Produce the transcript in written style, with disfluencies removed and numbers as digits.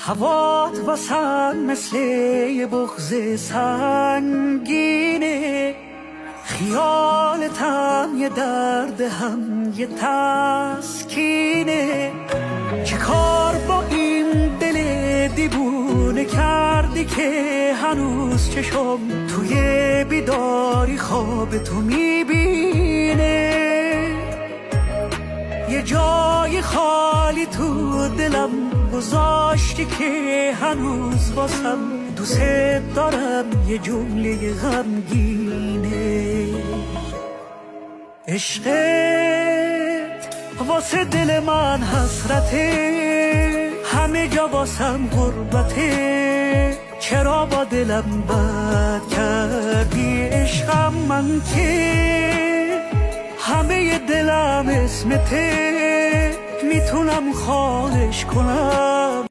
هوات واسم مثل یه بغض سنگینه، خیالتم یه درد هم یه تسکینه. چه کار با این دل دیوونه کردی که هنوز چشم توی بیداری خواب تو میبینه؟ یه جای خالی تو دلم گذاشتی که هنوز بازم دوست دارم، یه جمله غمگینه. عشقت واسه دل من حسرته، همه جا واسم غربته. چرا با دلم بد کردی عشقم؟ من که همه دلم اسمته، میتونم خواهش کنم